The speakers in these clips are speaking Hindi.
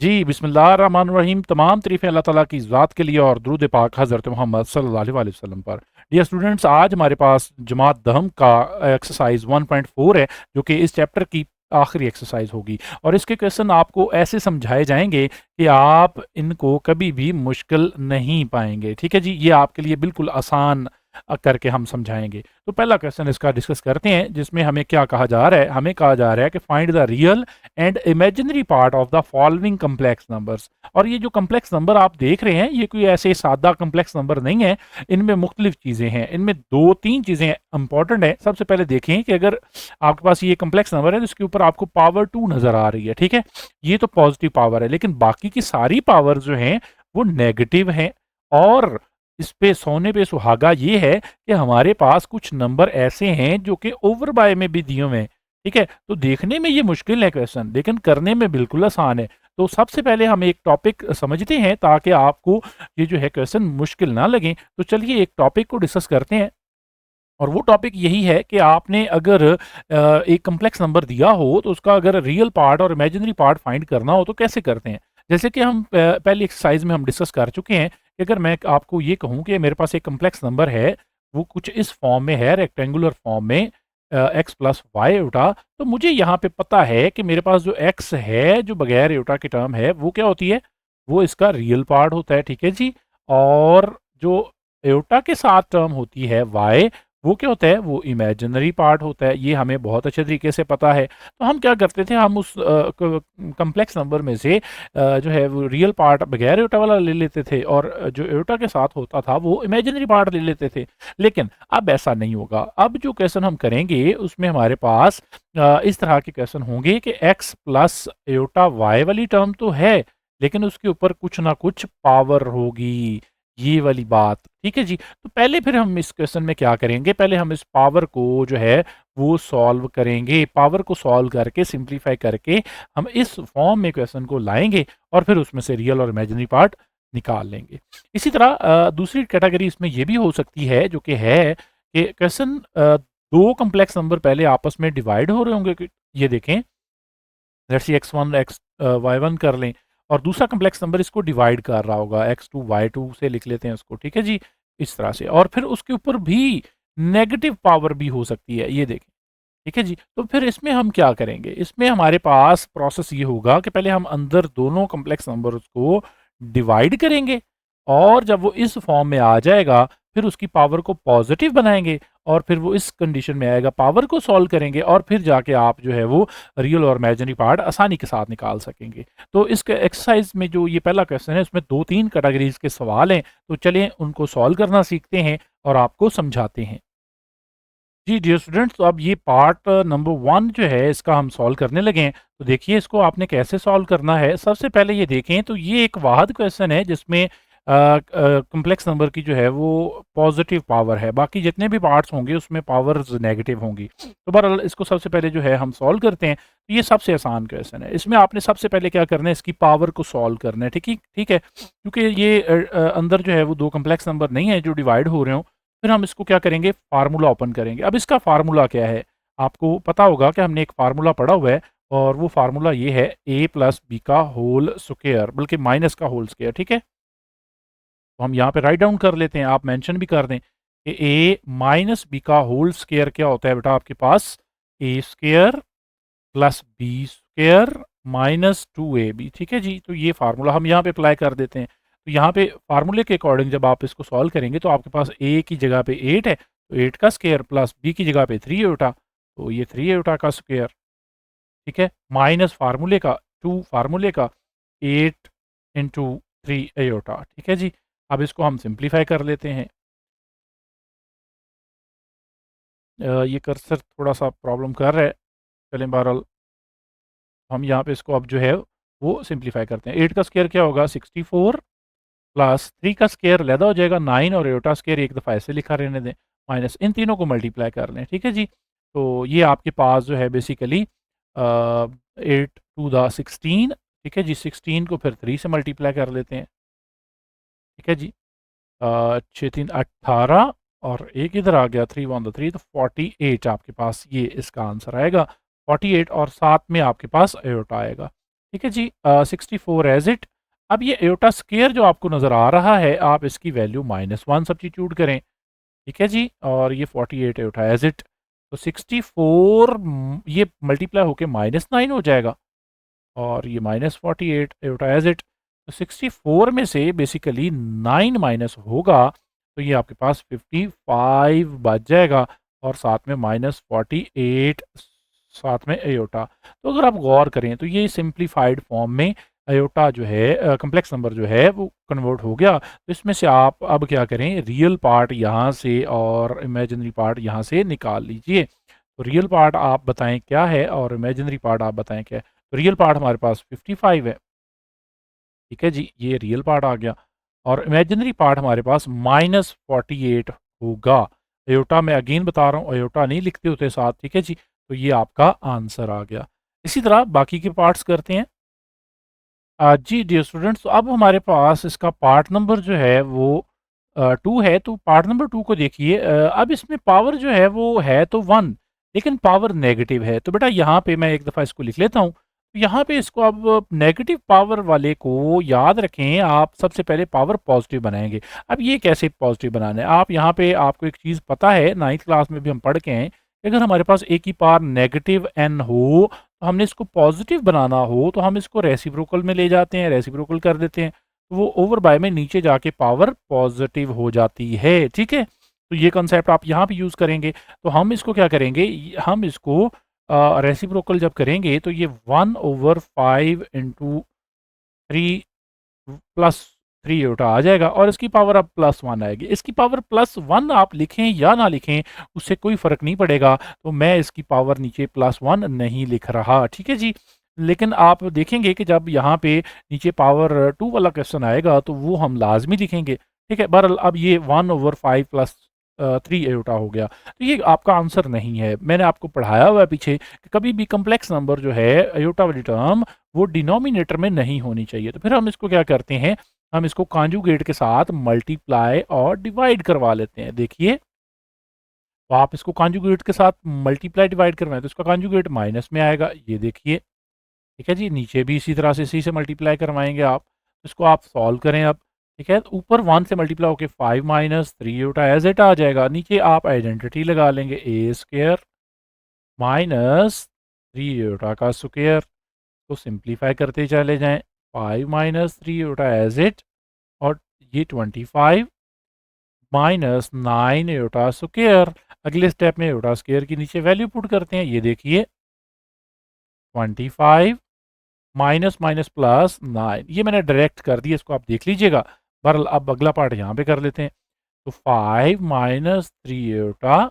जी, बिस्मिल्लाहिर्रहमानिर्रहीम। तमाम तारीफ़ें अल्लाह ताला की ज़ात के लिए और दुरूद पाक हज़रत मोहम्मद सल्लल्लाहु अलैहि वसल्लम पर। डियर स्टूडेंट्स, आज हमारे पास जमात दहम का एक्सरसाइज 1.4 है, जो कि इस चैप्टर की आखिरी एक्सरसाइज होगी। और इसके क्वेश्चन आपको ऐसे समझाए जाएंगे कि आप इनको कभी भी मुश्किल नहीं पाएंगे। ठीक है जी, ये आपके लिए बिल्कुल आसान करके हम समझाएंगे। तो पहला क्वेश्चन इसका डिस्कस करते हैं, जिसमें हमें क्या कहा जा रहा है। हमें कहा जा रहा है कि find the real and imaginary part of the following complex numbers. और ये जो कम्प्लेक्स नंबर आप देख रहे हैं, ये कोई ऐसे सादा कम्प्लेक्स नंबर नहीं है। इनमें मुख्तलिफ चीज़ें हैं, इनमें दो तीन चीज़ें इंपॉर्टेंट हैं। सबसे पहले देखें कि अगर आपके पास ये कम्प्लेक्स नंबर है तो इसके ऊपर आपको पावर 2 नज़र आ रही है। ठीक है, ये तो पॉजिटिव पावर है, लेकिन बाकी की सारी पावर जो हैं वो नेगेटिव हैं। और इस पे सोने पे सुहागा ये है कि हमारे पास कुछ नंबर ऐसे हैं जो कि ओवर बाय में भी दिए हुए हैं। ठीक है, तो देखने में ये मुश्किल है क्वेश्चन, लेकिन करने में बिल्कुल आसान है। तो सबसे पहले हम एक टॉपिक समझते हैं ताकि आपको ये जो है क्वेश्चन मुश्किल ना लगे। तो चलिए एक टॉपिक को डिस्कस करते हैं। और वो टॉपिक यही है कि आपने अगर एक कम्प्लेक्स नंबर दिया हो तो उसका अगर रियल पार्ट और इमेजिनरी पार्ट फाइंड करना हो तो कैसे करते हैं। जैसे कि हम पहली एक्सरसाइज में हम डिस्कस कर चुके हैं कि अगर मैं आपको ये कहूँ कि मेरे पास एक कम्प्लेक्स नंबर है, वो कुछ इस फॉर्म में है, रेक्टेंगुलर फॉर्म में, एक्स प्लस वाई उठा, तो मुझे यहाँ पे पता है कि मेरे पास जो एक्स है, जो बगैर एटा की टर्म है, वो क्या होती है, वो इसका रियल पार्ट होता है। ठीक है जी। और जो एटा के साथ टर्म होती है वाई, वो क्या होता है, वो इमेजिनरी पार्ट होता है। ये हमें बहुत अच्छे तरीके से पता है। तो हम क्या करते थे, हम उस कम्प्लेक्स नंबर में से जो है वो रियल पार्ट बगैर एटा वाला ले लेते थे, और जो एटा के साथ होता था वो इमेजिनरी पार्ट ले लेते थे। लेकिन अब ऐसा नहीं होगा। अब जो क्वेश्चन हम करेंगे उसमें हमारे पास इस तरह के क्वेश्चन होंगे कि एक्स प्लस एटा वाई वाली टर्म तो है, लेकिन उसके ऊपर कुछ ना कुछ पावर होगी, ये वाली बात। ठीक है जी। तो पहले फिर हम इस क्वेश्चन में क्या करेंगे, पहले हम इस पावर को जो है वो सॉल्व करेंगे। पावर को सॉल्व करके सिंप्लीफाई करके हम इस फॉर्म में क्वेश्चन को लाएंगे, और फिर उसमें से रियल और इमेजिनरी पार्ट निकाल लेंगे। इसी तरह दूसरी कैटेगरी इसमें ये भी हो सकती है, जो कि है कि क्वेश्चन दो कम्प्लेक्स नंबर पहले आपस में डिवाइड हो रहे होंगे ये देखें, let's see x1 x y1 कर लें, और दूसरा कम्प्लेक्स नंबर इसको डिवाइड कर रहा होगा, x2 y2 से लिख लेते हैं उसको। ठीक है जी, इस तरह से। और फिर उसके ऊपर भी नेगेटिव पावर भी हो सकती है, ये देखें। ठीक है जी। तो फिर इसमें हम क्या करेंगे, इसमें हमारे पास प्रोसेस ये होगा कि पहले हम अंदर दोनों कॉम्प्लेक्स नंबर्स को डिवाइड करेंगे, और जब वो इस फॉर्म में आ जाएगा फिर उसकी पावर को पॉजिटिव बनाएंगे, और फिर वो इस कंडीशन में आएगा, पावर को सॉल्व करेंगे, और फिर जाके आप जो है वो रियल और इमेजिनरी पार्ट आसानी के साथ निकाल सकेंगे। तो इस एक्सरसाइज में जो ये पहला क्वेश्चन है उसमें दो तीन कैटेगरीज के सवाल हैं, तो चलिए उनको सॉल्व करना सीखते हैं और आपको समझाते हैं। जी, डियर स्टूडेंट्स, तो अब ये पार्ट नंबर 1 जो है इसका हम सॉल्व करने लगे हैं। तो देखिए इसको आपने कैसे सॉल्व करना है। सबसे पहले ये देखें, तो ये एक वाहिद क्वेश्चन है जिसमें कॉम्प्लेक्स नंबर की जो है वो पॉजिटिव पावर है, बाकी जितने भी पार्ट्स होंगे उसमें पावर्स नेगेटिव होंगी। तो बहरहाल इसको सबसे पहले जो है हम सॉल्व करते हैं। तो ये सबसे आसान क्वेश्चन है। इसमें आपने सबसे पहले क्या करना है, इसकी पावर को सॉल्व करना है। ठीक है, क्योंकि ये अंदर जो है वो दो कॉम्प्लेक्स नंबर नहीं है जो डिवाइड हो रहे हो। फिर हम इसको क्या करेंगे, फार्मूला ओपन करेंगे। अब इसका फार्मूला क्या है, आपको पता होगा कि हमने एक फार्मूला पढ़ा हुआ है, और वो फार्मूला ये है a प्लस बी का होल स्क्वायर, बल्कि माइनस का होल स्क्वायर। ठीक है, तो हम यहाँ पे राइट डाउन कर लेते हैं, आप मेंशन भी कर दें कि a माइनस बी का होल स्क्वायर क्या होता है बेटा, आपके पास a square plus B square minus 2ab। ठीक है जी। तो ये फार्मूला हम यहाँ पे अप्लाई कर देते हैं। तो यहाँ पे फार्मूले के अकॉर्डिंग जब आप इसको सॉल्व करेंगे तो आपके पास a की जगह पे 8 है, तो 8 का स्क्वायर, प्लस b की जगह पे 3 एटा, तो ये 3 एटा का स्क्वायर। ठीक है, माइनस फार्मूले का 2 फार्मूले का 8 इंटू 3 एटा। ठीक है जी। अब इसको हम सिंप्लीफाई कर लेते हैं। ये कर्सर थोड़ा सा प्रॉब्लम कर रहा है, चलें बहरहाल हम यहाँ पे इसको अब जो है वो सिंप्लीफाई करते हैं। 8 का स्क्वायर क्या होगा, 64, प्लस 3 का स्क्वायर लैदा हो जाएगा 9, और एटा स्क्वायर एक दफ़ा ऐसे लिखा रहने दें, माइनस इन तीनों को मल्टीप्लाई कर लें। ठीक है जी। तो ये आपके पास जो है बेसिकली 8 टू द 16। ठीक है जी, 16 को फिर 3 से मल्टीप्लाई कर लेते हैं। ठीक है जी। 6 3 18, और एक इधर आ गया 3 1 3, तो 48 आपके पास ये इसका आंसर आएगा। 48, और साथ में आपके पास एटा आएगा। ठीक है जी, 64 एज इट। अब ये एयोटा स्क्वायर जो आपको नज़र आ रहा है, आप इसकी वैल्यू -1 सब्स्टिट्यूट करें। ठीक है जी, और ये 48 एयोटा एज इट। तो 64 ये मल्टीप्लाई होके -9 हो जाएगा, और ये -48 एयोटा एज इट। तो 64 में से बेसिकली 9 माइनस होगा, तो ये आपके पास 55 बच जाएगा, और साथ में -48 साथ में एयोटा। तो अगर आप गौर करें तो ये सिंप्लीफाइड फॉर्म में एयोटा जो है, कॉम्प्लेक्स नंबर जो है वो कन्वर्ट हो गया। तो इसमें से आप अब क्या करें, रियल पार्ट यहाँ से और इमेजिनरी पार्ट यहाँ से निकाल लीजिए। तो रियल पार्ट आप बताएं क्या है, और इमेजिनरी पार्ट आप बताएं क्या है। तो रियल पार्ट हमारे पास 55 है। ठीक है जी, ये रियल पार्ट आ गया, और इमेजिनरी पार्ट हमारे पास -48 होगा। अयोटा मैं अगेन बता रहा हूँ, अयोटा नहीं लिखते होते साथ। ठीक है जी, तो ये आपका आंसर आ गया। इसी तरह बाकी के पार्ट्स करते हैं। जी डियर स्टूडेंट्स, तो अब हमारे पास इसका पार्ट नंबर जो है वो 2 है। तो पार्ट नंबर 2 को देखिए। अब इसमें पावर जो है वो है तो 1, लेकिन पावर नेगेटिव है। तो बेटा यहाँ पे मैं एक दफ़ा इसको लिख लेता हूँ। तो यहाँ पे इसको अब नेगेटिव पावर वाले को याद रखें, आप सबसे पहले पावर पॉजिटिव बनाएंगे। अब ये कैसे पॉजिटिव बनाना है, आप यहाँ पे आपको एक चीज़ पता है, 9th क्लास में भी हम पढ़ के हैं कि अगर हमारे पास ए की पावर नेगेटिव n हो, तो हमने इसको पॉजिटिव बनाना हो तो हम इसको रेसिप्रोकल में ले जाते हैं, रेसिप्रोकल कर देते हैं, तो वो ओवर बाय में नीचे जाके पावर पॉजिटिव हो जाती है। ठीक है, तो ये कंसेप्ट आप यहाँ पे यूज़ करेंगे। तो हम इसको क्या करेंगे, हम इसको रेसिप्रोकल जब करेंगे तो ये 1/5 इंटू 3 प्लस 3 उल्टा आ जाएगा, और इसकी पावर अब +1 आएगी। इसकी पावर +1 आप लिखें या ना लिखें, उससे कोई फ़र्क नहीं पड़ेगा। तो मैं इसकी पावर नीचे +1 नहीं लिख रहा। ठीक है जी, लेकिन आप देखेंगे कि जब यहाँ पे नीचे पावर 2 वाला क्वेश्चन आएगा तो वो हम लाजमी लिखेंगे। ठीक है, बहरहाल अब ये 1/5 प्लस 3 एयोटा हो गया। तो ये आपका आंसर नहीं है। मैंने आपको पढ़ाया हुआ है पीछे कि कभी भी कम्प्लेक्स नंबर जो है, एयोटा वाली टर्म, वो डिनोमिनेटर में नहीं होनी चाहिए। तो फिर हम इसको क्या करते हैं, हम इसको कॉन्जुगेट के साथ मल्टीप्लाई और डिवाइड करवा लेते हैं। देखिए, तो आप इसको कॉन्जुगेट के साथ मल्टीप्लाई डिवाइड करवाएं तो इसका कॉन्जुगेट माइनस में आएगा, ये देखिए। ठीक है जी, नीचे भी इसी तरह से इसी से मल्टीप्लाई करवाएंगे आप। इसको आप सॉल्व करें अब। ठीक है, तो ऊपर 1 से मल्टीप्लाई होकर 5 माइनस 3 उल्टा एज इट आ जाएगा। नीचे आप आइडेंटिटी लगा लेंगे, ए स्क्वायर माइनस 3 उल्टा का स्क्वायर। तो सिंप्लीफाई करते चले जाएं, 5 माइनस 3 उल्टा एज इट, और ये 25 माइनस 9 एयोटा स्क्वायर। अगले स्टेप में एयोटा स्क्वायर की नीचे वैल्यू पुट करते हैं। ये देखिए, 25 माइनस माइनस प्लस 9, ये मैंने डायरेक्ट कर दिया, इसको आप देख लीजिएगा। बहरहाल अब अगला पार्ट यहाँ पे कर लेते हैं। तो 5 माइनस 3 एयोटा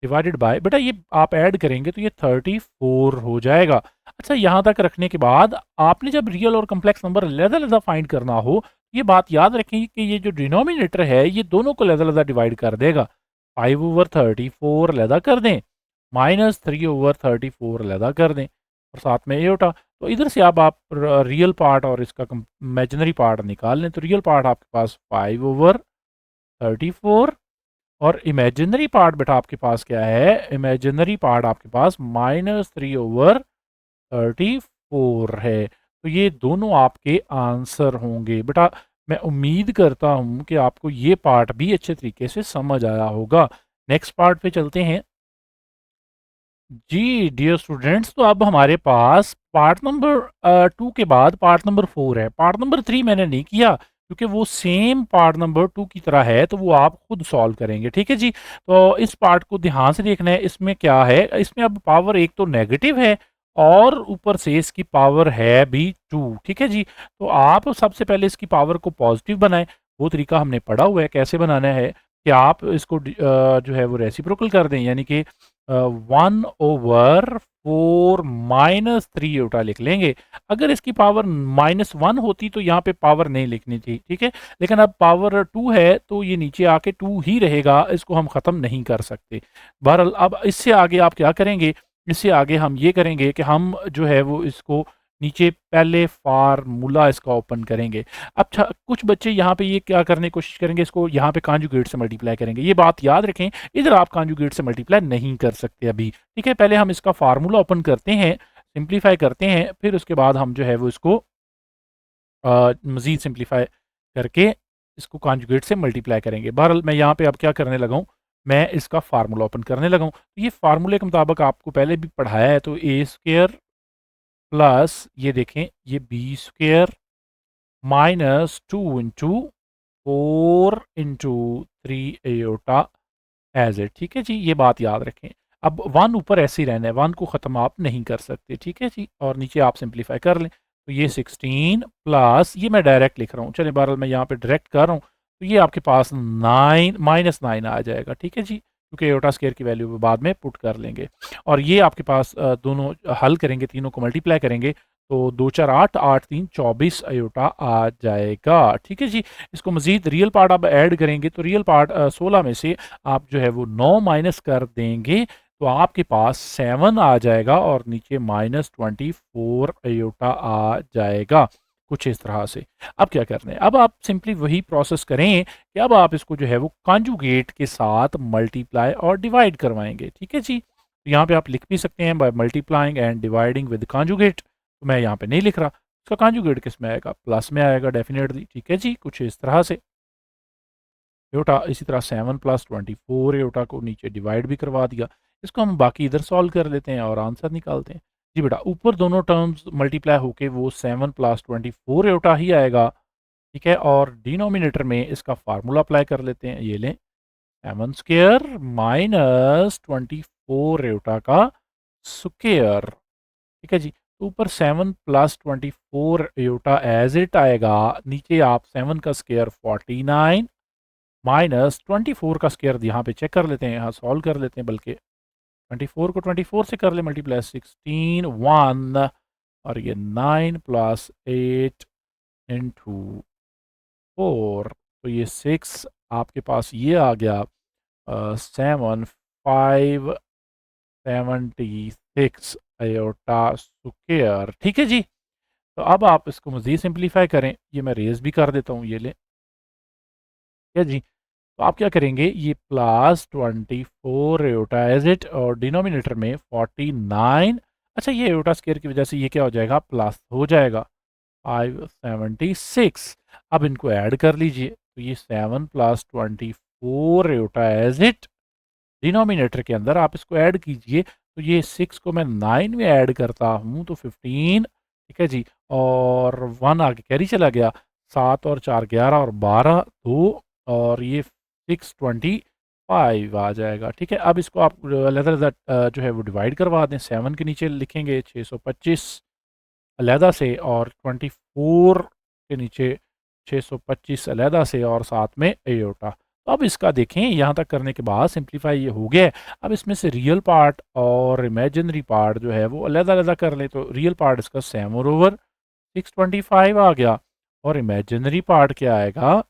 डिवाइडेड बाय, बेटा ये आप ऐड करेंगे तो ये 34 हो जाएगा। अच्छा, यहाँ तक रखने के बाद आपने जब रियल और कम्प्लेक्स नंबर अलग-अलग फाइंड करना हो, ये बात याद रखें कि ये जो डिनोमिनेटर है ये दोनों को अलग-अलग डिवाइड कर देगा। 5/34 अलग कर दें, -3/34 अलग कर दें, और साथ में एयोटा। तो इधर से अब आप रियल पार्ट और इसका इमेजिनरी पार्ट निकाल लें। तो रियल पार्ट आपके पास 5/34, और इमेजिनरी पार्ट बेटा आपके पास क्या है, इमेजिनरी पार्ट आपके पास -3/34 है। तो ये दोनों आपके आंसर होंगे। बेटा मैं उम्मीद करता हूँ कि आपको ये पार्ट भी अच्छे तरीके से समझ आया होगा। नेक्स्ट पार्ट पे चलते हैं। जी डियर स्टूडेंट्स, तो अब हमारे पास पार्ट नंबर 2 के बाद पार्ट नंबर 4 है। पार्ट नंबर 3 मैंने नहीं किया क्योंकि वो सेम पार्ट नंबर 2 की तरह है, तो वो आप खुद सॉल्व करेंगे। ठीक है जी, तो इस पार्ट को ध्यान से देखना है। इसमें क्या है, इसमें अब पावर एक तो नेगेटिव है, और ऊपर से इसकी पावर है भी 2। ठीक है जी, तो आप सबसे पहले इसकी पावर को पॉजिटिव बनाएं। वो तरीका हमने पढ़ा हुआ है कैसे बनाना है, कि आप इसको जो है वो रेसिप्रोकल कर दें, यानी कि 1/4 माइनस 3 उल्टा लिख लेंगे। अगर इसकी पावर -1 होती तो यहाँ पे पावर नहीं लिखनी थी। ठीक है, लेकिन अब पावर 2 है तो ये नीचे आके 2 ही रहेगा, इसको हम ख़त्म नहीं कर सकते। बहरहाल अब इससे आगे आप क्या करेंगे, इससे आगे हम ये करेंगे कि हम जो है वो इसको नीचे पहले फार्मूला इसका ओपन करेंगे। अच्छा, कुछ बच्चे यहाँ पे ये क्या करने की कोशिश करेंगे, इसको यहाँ पे कॉन्जुगेट से मल्टीप्लाई करेंगे। ये बात याद रखें, इधर आप कॉन्जुगेट से मल्टीप्लाई नहीं कर सकते अभी। ठीक है, पहले हम इसका फार्मूला ओपन करते हैं। सिंप्लीफाई करते हैं, फिर उसके बाद हम जो है वो इसको मज़ीद सिंप्लीफाई करके इसको कॉन्जुगेट से मल्टीप्लाई करेंगे। बहरहाल मैं यहाँ पे अब क्या करने लगा हूँ, मैं इसका फार्मूला ओपन करने लगा हूँ। तो ये फार्मूले के मुताबिक आपको पहले भी पढ़ाया है, तो ए स्क्वायर प्लस ये देखें ये B square minus 2 into 4 into 3 iota as it. ठीक है जी, ये बात याद रखें। अब वन ऊपर ऐसे ही रहना है, वन को ख़त्म आप नहीं कर सकते। ठीक है जी, और नीचे आप सिंप्लीफाई कर लें, तो ये 16 प्लस ये मैं डायरेक्ट लिख रहा हूँ, चलिए बहरहाल मैं यहाँ पे डायरेक्ट कर रहा हूँ, तो ये आपके पास 9 -9 आ जाएगा। ठीक है जी, क्योंकि एयोटा स्क्वायर की वैल्यू बाद में पुट कर लेंगे। और ये आपके पास दोनों हल करेंगे, तीनों को मल्टीप्लाई करेंगे, तो 2 4 8 8 3 24 अयोटा आ जाएगा। ठीक है जी, इसको मज़ीद रियल पार्ट आप ऐड करेंगे, तो रियल पार्ट 16 में से आप जो है वो 9 माइनस कर देंगे, तो आपके पास 7 आ जाएगा और नीचे -24 अयोटा आ जाएगा, कुछ इस तरह से। अब क्या करना है, अब आप सिंपली वही प्रोसेस करें कि अब आप इसको जो है वो कॉन्जुगेट के साथ मल्टीप्लाई और डिवाइड करवाएंगे। ठीक है जी, तो यहाँ पे आप लिख भी सकते हैं by multiplying and dividing with conjugate, तो मैं यहाँ पे नहीं लिख रहा। इसका कॉन्जुगेट किस में आएगा, प्लस में आएगा डेफिनेटली। ठीक है जी, कुछ इस तरह से एयोटा, इसी तरह 7 + 24 एयोटा को नीचे डिवाइड भी करवा दिया। इसको हम बाकी इधर सॉल्व कर लेते हैं और आंसर निकालते हैं। जी बेटा, ऊपर दोनों टर्म्स मल्टीप्लाई होके वो 7 + 24 एयोटा ही आएगा। ठीक है, और डिनोमिनेटर में इसका फार्मूला अप्लाई कर लेते हैं, ये लें 7 स्क्वायर माइनस 24 एयोटा का स्क्वायर। ठीक है जी, तो ऊपर 7 + 24 एयोटा एज इट आएगा, नीचे आप 7 का स्क्वायर 49 माइनस 24 का स्क्वायर यहाँ पे चेक कर लेते हैं, यहाँ सॉल्व कर लेते हैं, बल्कि 24 को 24 से कर ले मल्टीप्लाई, 16 1 और ये 9 + 8 इंटू 4, तो ये 6 आपके पास ये आ गया 7 576 अयोटा स्क्वायर। ठीक है जी, तो अब आप इसको मज़ीद सिंप्लीफाई करें, ये मैं रेज़ भी कर देता हूँ, ये लें। ठीक है जी, तो आप क्या करेंगे, ये प्लस 24 एयोटा एज इट और डिनोमिनेटर में 49। अच्छा, ये एयोटा स्क्वायर की वजह से ये क्या हो जाएगा, प्लस हो जाएगा 576। अब इनको ऐड कर लीजिए, तो ये 7 + 24 एयोटा एज इट, डिनोमिनेटर के अंदर आप इसको ऐड कीजिए, तो ये 6 को मैं 9 में ऐड करता हूँ तो 15। ठीक है जी, और 1 आगे कैरी चला गया, 7 और 4 11 और 12 2, और ये 625 आ जाएगा। ठीक है, अब इसको आप अलग-अलग जो है वो डिवाइड करवा दें, 7 के नीचे लिखेंगे 625 अलहदा से, और 24 के नीचे 625 अलहदा से, और साथ में एयोटा। तो अब इसका देखें, यहाँ तक करने के बाद सिंप्लीफाई ये हो गया है। अब इसमें से रियल पार्ट और इमेजिनरी पार्ट जो है वो अलहदा-अलहदा कर लें, तो रियल पार्ट इसका 7/625 आ गया, और इमेजिनरी पार्ट क्या आएगा,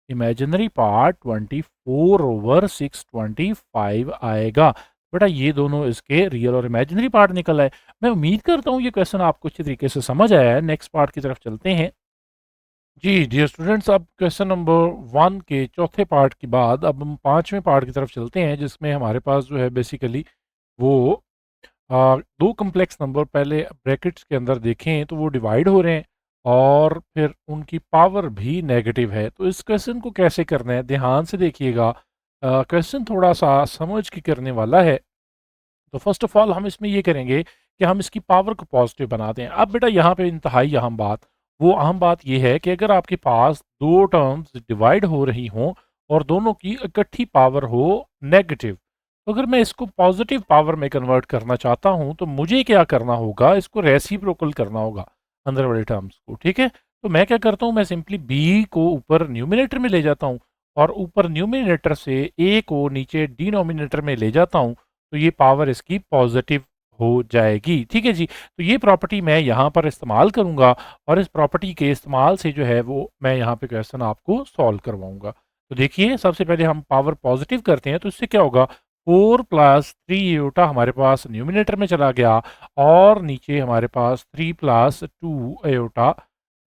इमेजिनरी पार्ट 24/625 आएगा। बेटा ये दोनों इसके रियल और इमेजिनरी पार्ट निकल आए। मैं उम्मीद करता हूँ ये क्वेश्चन आपको अच्छे तरीके से समझ आया है। नेक्स्ट पार्ट की तरफ चलते हैं। जी, डियर स्टूडेंट्स, अब क्वेश्चन नंबर 1 के चौथे पार्ट के बाद अब हम 5वें पार्ट की तरफ चलते हैं, जिसमें हमारे पास जो है बेसिकली वो 2 कॉम्प्लेक्स नंबर पहले ब्रैकेट्स के अंदर देखें तो वो डिवाइड हो रहे हैं, और फिर उनकी पावर भी नेगेटिव है। तो इस क्वेश्चन को कैसे करना है, ध्यान से देखिएगा। क्वेश्चन थोड़ा-सा समझ के करने वाला है। तो फर्स्ट ऑफ ऑल हम इसमें ये करेंगे कि हम इसकी पावर को पॉजिटिव बना दें। अब बेटा यहाँ पे इंतहाई अहम बात, वो अहम बात ये है कि अगर आपके पास 2 टर्म्स डिवाइड हो रही हों और दोनों की इकट्ठी पावर हो नेगेटिव, तो अगर मैं इसको पॉजिटिव पावर में कन्वर्ट करना चाहता हूँ तो मुझे क्या करना होगा, इसको रेसिप्रोकल करना होगा अंदर वाले टर्म्स को। ठीक है, तो मैं क्या करता हूँ, मैं सिंपली बी को ऊपर न्यूमिनेटर में ले जाता हूँ, और ऊपर न्यूमिनेटर से ए को नीचे डिनोमिनेटर में ले जाता हूँ, तो ये पावर इसकी पॉजिटिव हो जाएगी। ठीक है जी, तो ये प्रॉपर्टी मैं यहाँ पर इस्तेमाल करूँगा, और इस प्रॉपर्टी के इस्तेमाल से जो है वो मैं यहाँ पे क्वेश्चन आपको सॉल्व करवाऊँगा। तो देखिए, सबसे पहले हम पावर पॉजिटिव करते हैं, तो इससे क्या होगा, 4 + 3 एयोटा हमारे पास न्यूमिनेटर में चला गया, और नीचे हमारे पास 3 + 2 एयोटा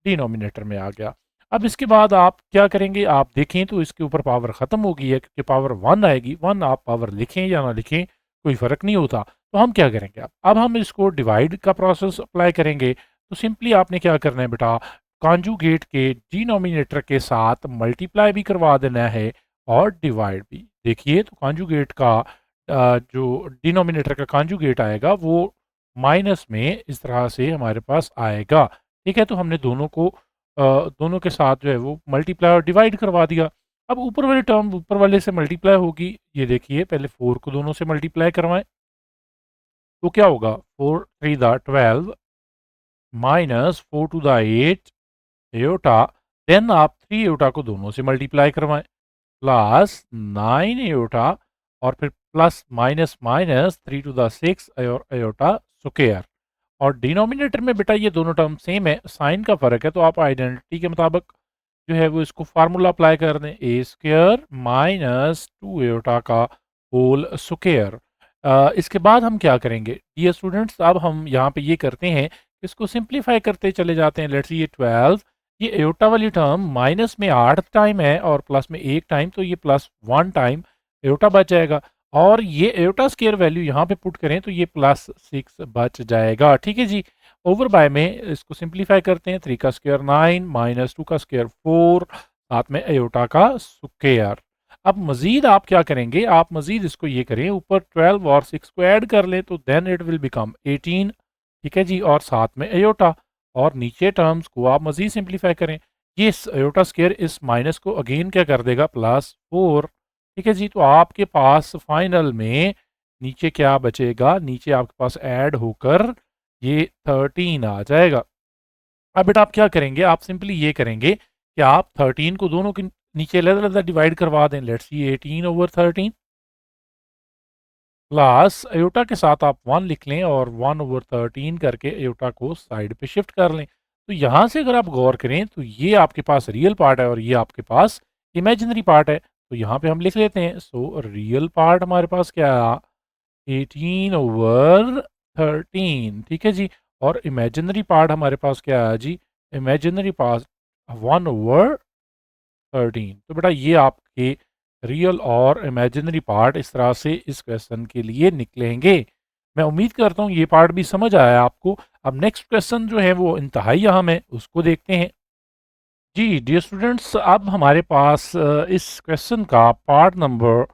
डिनोमिनेटर में आ गया। अब इसके बाद आप क्या करेंगे, आप देखें तो इसके ऊपर पावर ख़त्म हो गई है, क्योंकि पावर 1 आएगी। 1 आप पावर लिखें या ना लिखें कोई फ़र्क नहीं होता। तो हम क्या करेंगे अब हम इसको डिवाइड का प्रोसेस अप्लाई करेंगे। तो सिंपली आपने क्या करना है बेटा, कॉन्जुगेट के डिनोमिनेटर के साथ मल्टीप्लाई भी करवा देना है और डिवाइड भी। देखिए तो कॉन्जुगेट का जो डिनोमिनेटर का कॉन्जुगेट आएगा वो माइनस में इस तरह से हमारे पास आएगा। ठीक है, तो हमने दोनों को दोनों के साथ जो है वो मल्टीप्लाई और डिवाइड करवा दिया। अब ऊपर वाली टर्म ऊपर वाले से मल्टीप्लाई होगी। ये देखिए पहले 4 को दोनों से मल्टीप्लाई करवाएं तो क्या होगा, 4 3 the 12 minus 4 two the 8 iota. Then आप 3 एयोटा को दोनों से मल्टीप्लाई करवाएं प्लस 9 एयोटा और फिर plus minus minus 3 two the 6 iota square. और डिनोमिनेटर में बेटा ये दोनों टर्म सेम है, साइन का फर्क है, तो आप आइडेंटिटी के मुताबिक जो है वो इसको फार्मूला अप्लाई कर दें, ए स्क्वायर माइनस 2 एयोटा का होल स्क्वायर। इसके बाद हम क्या करेंगे डियर स्टूडेंट्स, अब हम यहाँ पे ये करते हैं, इसको सिंप्लीफाई करते चले जाते हैं। लेट्स ये 12, ये एयोटा वाली टर्म माइनस में 8 टाइम है और प्लस में 1 टाइम, तो ये प्लस 1 टाइम एयोटा बच जाएगा। और ये एयोटा स्क्वायर वैल्यू यहाँ पे पुट करें तो ये प्लस 6 बच जाएगा। ठीक है जी, ओवर बाय में इसको सिंप्लीफाई करते हैं, 3 का स्क्वायर 9 माइनस 2 का स्क्वायर 4 साथ में एयोटा का स्क्वायर। अब मजीद आप क्या करेंगे, आप मजीद इसको ये करें, ऊपर 12 और 6 को ऐड कर लें तो देन इट विल बिकम 18। ठीक है जी, और साथ में एयोटा, और नीचे टर्म्स को आप मजीद सिंप्लीफाई करें। ये एयोटा स्क्वायर इस माइनस को अगेन क्या कर देगा, प्लस 4। ठीक है जी, तो आपके पास फाइनल में नीचे क्या बचेगा, नीचे आपके पास ऐड होकर ये 13 आ जाएगा। अब बेटा आप क्या करेंगे, आप सिंपली ये करेंगे कि आप 13 को दोनों के नीचे अलग-अलग डिवाइड करवा दें। Let's see 18 over 13 plus iota के साथ आप 1 लिख लें और 1 ओवर 13 करके अयोटा को साइड पे शिफ्ट कर लें। तो यहाँ से अगर आप गौर करें तो ये आपके पास रियल पार्ट है और ये आपके पास इमेजिनरी पार्ट है। तो यहाँ पे हम लिख लेते हैं, सो रियल पार्ट हमारे पास क्या है, 18 ओवर 13। ठीक है जी, और इमेजिनरी पार्ट हमारे पास क्या है जी, इमेजिनरी पार्ट 1 ओवर 13। तो बेटा ये आपके रियल और इमेजिनरी पार्ट इस तरह से इस क्वेश्चन के लिए निकलेंगे। मैं उम्मीद करता हूँ ये पार्ट भी समझ आया आपको। अब नेक्स्ट क्वेश्चन जो है वो इंतहाई अहम है, उसको देखते हैं। जी डियर स्टूडेंट्स, अब हमारे पास इस क्वेश्चन का पार्ट नंबर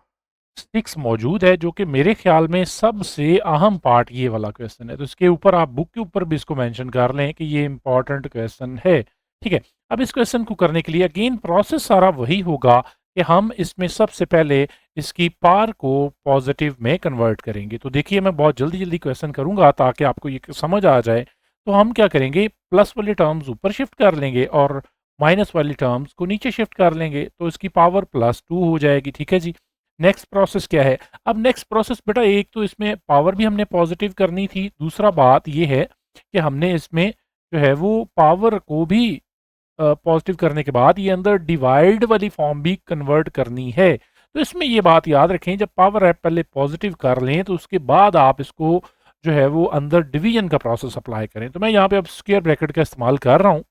6 मौजूद है, जो कि मेरे ख्याल में सबसे अहम पार्ट ये वाला क्वेश्चन है। तो इसके ऊपर आप बुक के ऊपर भी इसको मेंशन कर लें कि ये इंपॉर्टेंट क्वेश्चन है। ठीक है, अब इस क्वेश्चन को करने के लिए अगेन प्रोसेस सारा वही होगा कि हम इसमें सबसे पहले इसकी पावर को पॉजिटिव में कन्वर्ट करेंगे। तो देखिए मैं बहुत जल्दी जल्दी क्वेश्चन करूंगा ताकि आपको ये समझ आ जाए। तो हम क्या करेंगे, प्लस वाली टर्म्स ऊपर शिफ्ट कर लेंगे और माइनस वाली टर्म्स को नीचे शिफ्ट कर लेंगे, तो इसकी पावर +2 हो जाएगी। ठीक है जी, नेक्स्ट प्रोसेस क्या है, अब नेक्स्ट प्रोसेस बेटा, एक तो इसमें पावर भी हमने पॉजिटिव करनी थी, दूसरा बात ये है कि हमने इसमें जो है वो पावर को भी पॉजिटिव करने के बाद ये अंदर डिवाइड वाली फॉर्म भी कन्वर्ट करनी है। तो इसमें ये बात याद रखें, जब पावर आप पहले पॉजिटिव कर लें तो उसके बाद आप इसको जो है वो अंदर डिवीजन का प्रोसेस अप्लाई करें। तो मैं यहाँ पे अब स्क्वायर ब्रैकेट का इस्तेमाल कर रहा हूँ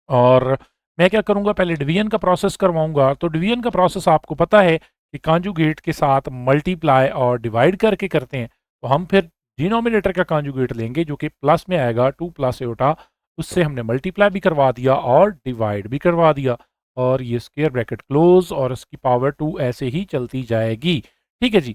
और मैं क्या करूँगा, पहले डिवीजन का प्रोसेस करवाऊँगा। तो डिवीजन का प्रोसेस आपको पता है कि कॉन्जुगेट के साथ मल्टीप्लाई और डिवाइड करके करते हैं। तो हम फिर डिनोमिनेटर का कॉन्जुगेट लेंगे जो कि प्लस में आएगा 2 प्लस एटा, उससे हमने मल्टीप्लाई भी करवा दिया और डिवाइड भी करवा दिया, और ये स्क्वायर ब्रैकेट क्लोज और इसकी पावर 2 ऐसे ही चलती जाएगी। ठीक है जी,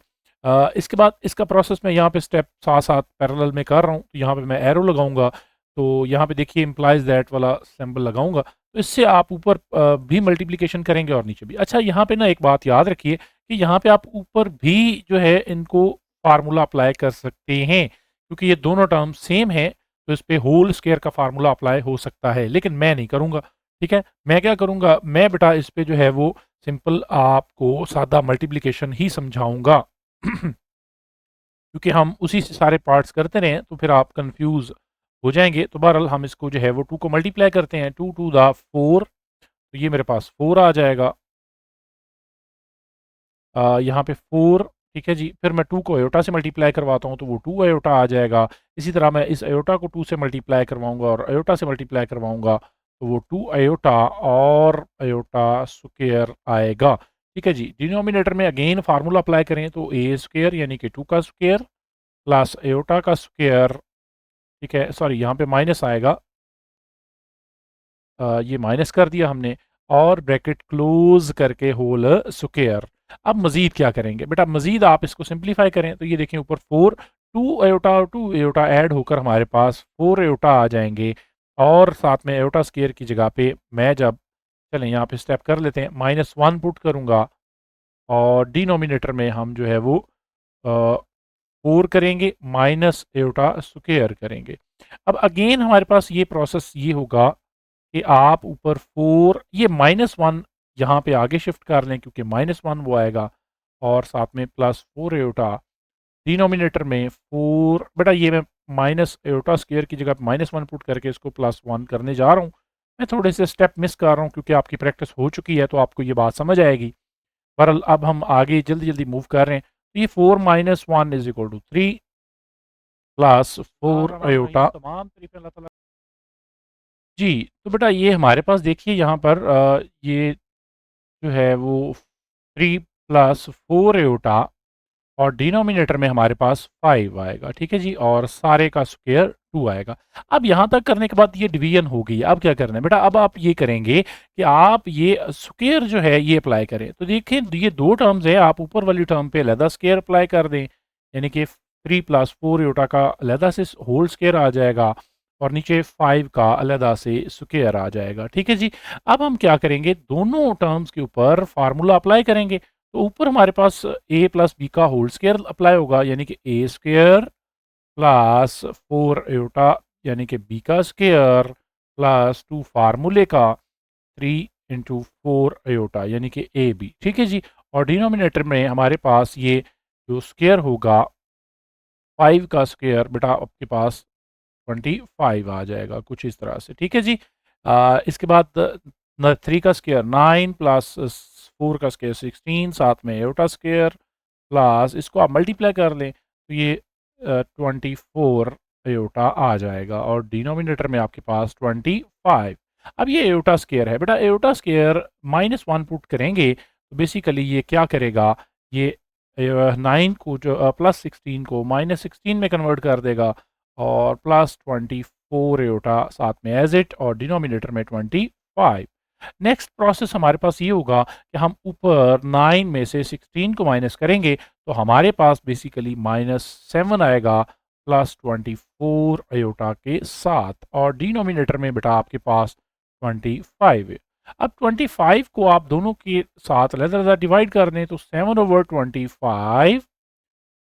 इसके बाद इसका प्रोसेस मैं यहाँ पे स्टेप साथ साथ पैरेलल में कर रहा हूँ। तो यहाँ पे मैं एरो लगाऊंगा, तो यहाँ पे देखिए इम्प्लाइज दैट वाला सिंबल लगाऊंगा, तो इससे आप ऊपर भी मल्टीप्लिकेशन करेंगे और नीचे भी। अच्छा यहाँ पे ना एक बात याद रखिए कि यहाँ पे आप ऊपर भी जो है इनको फार्मूला अप्लाई कर सकते हैं, क्योंकि ये दोनों टर्म सेम है, तो इस पे होल स्क्वायर का फार्मूला अप्लाई हो सकता है, लेकिन मैं नहीं करूँगा। ठीक है, मैं क्या करूँगा, मैं बेटा इस पे जो है वो सिंपल आपको सादा मल्टीप्लिकेशन ही समझाऊंगा क्योंकि हम उसी से सारे पार्ट्स करते रहे तो फिर आप कंफ्यूज हो जाएंगे। तो बहरहाल हम इसको जो है वो 2 को मल्टीप्लाई करते हैं, 2 टू द 4, तो ये मेरे पास 4 आ जाएगा। यहाँ पे 4। ठीक है जी, फिर मैं 2 को अयोटा से मल्टीप्लाई करवाता हूँ तो वो 2 अयोटा आ जाएगा। इसी तरह मैं इस अयोटा को 2 से मल्टीप्लाई करवाऊँगा और अयोटा से मल्टीप्लाई करवाऊँगा तो वो 2 अयोटा और अयोटा स्क्वायर आएगा। ठीक है जी, डिनोमिनेटर में अगेन फार्मूला अप्लाई करें तो ए स्क्वायर यानी कि 2 का स्क्वायर प्लस एयोटा का स्क्वायर, ठीक है, सॉरी यहाँ पे माइनस आएगा, ये माइनस कर दिया हमने, और ब्रैकेट क्लोज करके होल स्क्वायर। अब मजीद क्या करेंगे बेटा, मजीद आप इसको सिंप्लीफाई करें तो ये देखें ऊपर 4, 2 एयोटा ऐड होकर हमारे पास 4 एयोटा आ जाएंगे, और साथ में एयोटा स्क्वायर की जगह पे मैं जब, चलें यहाँ पे स्टेप कर लेते हैं, -1 पुट करूँगा, और डिनोमिनेटर में हम जो है वो 4 करेंगे, माइनस एयोटा स्क्वायर करेंगे। अब अगेन हमारे पास ये प्रोसेस ये होगा कि आप ऊपर 4, ये -1 यहाँ पे आगे शिफ्ट कर लें क्योंकि -1 वो आएगा, और साथ में +4 एयोटा, डिनोमिनेटर में 4, बेटा ये मैं माइनस एयोटा स्क्वायर की जगह -1 पुट करके इसको +1 करने जा रहा हूँ। मैं थोड़े से स्टेप मिस कर रहा हूँ क्योंकि आपकी प्रैक्टिस हो चुकी है तो आपको ये बात समझ आएगी। बहरहाल अब हम आगे जल्दी जल्दी मूव कर रहे हैं, तो ये 4 - 1 = 3 +4 एयोटा तमाम तरीके अल्लाह ताला। जी, तो बेटा ये हमारे पास देखिए यहाँ पर ये जो है वो 3 + 4 एयोटा, और डिनोमिनेटर में हमारे पास 5 आएगा, ठीक है जी, और सारे का स्क्वायर 2 आएगा। अब यहाँ तक करने के बाद ये डिवीजन हो गई। अब क्या करना है बेटा, अब आप ये करेंगे कि आप ये स्क्वायर जो है ये अप्लाई करें। तो देखें ये 2 टर्म्स है, आप ऊपर वाली टर्म पे अलहदा स्क्वायर अप्लाई कर दें, यानी कि 3 + 4 एयोटा का अलहदा से होल स्क्वायर आ जाएगा, और नीचे 5 का अलहदा से स्क्वायर आ जाएगा, ठीक है जी। अब हम क्या करेंगे, दोनों टर्म्स के ऊपर फार्मूला अप्लाई करेंगे। तो ऊपर हमारे पास a + b का होल स्क्वायर अप्लाई होगा, यानी कि a स्क्वायर प्लस 4 एयोटा यानी कि b का स्क्वायर प्लस 2 फार्मूले का 3 × 4 एयोटा यानी कि ए बी, ठीक है जी। और डिनोमिनेटर में हमारे पास ये जो स्क्वायर होगा 5 का स्क्वायर, बेटा आपके पास 25 आ जाएगा कुछ इस तरह से, ठीक है जी। इसके बाद 3 का स्क्वायर 9 प्लस 4 का स्क्वायर 16, साथ में एयोटा स्क्वायर, प्लस इसको आप मल्टीप्लाई कर लें तो ये 24 एयोटा आ जाएगा, और डिनोमिनेटर में आपके पास 25। अब ये एयोटा स्क्वायर है बेटा, एयोटा स्क्वायर -1 पुट करेंगे तो बेसिकली ये क्या करेगा, ये 9 को जो +16 को -16 में कन्वर्ट कर देगा, और +24 एयोटा साथ में एज इट, और डिनोमिनेटर में 25। नेक्स्ट प्रोसेस हमारे पास ये होगा कि हम ऊपर 9 में से 16 को माइनस करेंगे तो हमारे पास बेसिकली -7 आएगा +24 एयोटा के साथ, और डिनोमिनेटर में बेटा आपके पास 25 है। अब 25 को आप दोनों के साथ अलग-अलग डिवाइड कर दें तो 7/25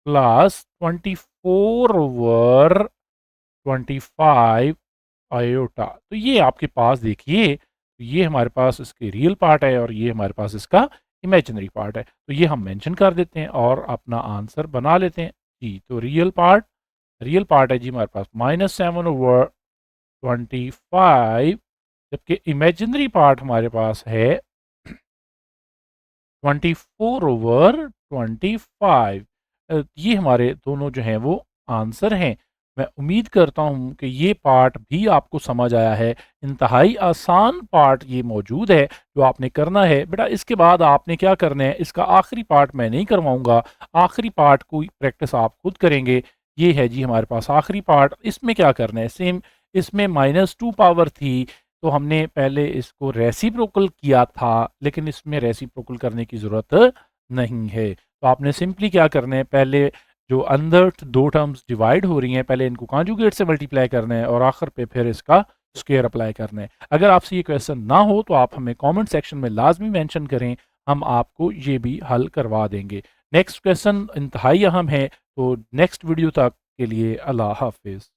प्लस 24/25 आयोटा। तो ये आपके पास देखिए, तो ये हमारे पास इसके रियल पार्ट है और ये हमारे पास इसका इमेजिनरी पार्ट है। तो ये हम मेंशन कर देते हैं और अपना आंसर बना लेते हैं। जी, तो रियल पार्ट है जी हमारे पास -7/25, जबकि इमेजिनरी पार्ट हमारे पास है 24/25। ये हमारे दोनों जो हैं वो आंसर हैं। मैं उम्मीद करता हूँ कि ये पार्ट भी आपको समझ आया है। इंतहाई आसान पार्ट ये मौजूद है जो आपने करना है। बेटा इसके बाद आपने क्या करना है, इसका आखिरी पार्ट मैं नहीं करवाऊँगा, आखिरी पार्ट को प्रैक्टिस आप खुद करेंगे। ये है जी हमारे पास आखिरी पार्ट। इसमें क्या करना है, सेम इसमें -2 पावर थी, तो हमने पहले इसको रेसिप्रोकल किया था, लेकिन इसमें रेसिप्रोकल करने की ज़रूरत नहीं है। तो आपने सिंपली क्या करना है, पहले जो अंदर 2 टर्म्स डिवाइड हो रही हैं, पहले इनको कॉन्जुगेट से मल्टीप्लाई करना है और आखिर पे फिर इसका स्क्वायर अप्लाई करना है। अगर आपसे ये क्वेश्चन ना हो तो आप हमें कमेंट सेक्शन में लाजमी मेंशन करें, हम आपको ये भी हल करवा देंगे। नेक्स्ट क्वेश्चन इंतहाई अहम है, तो नेक्स्ट वीडियो तक के लिए अल्लाह हाफिज़।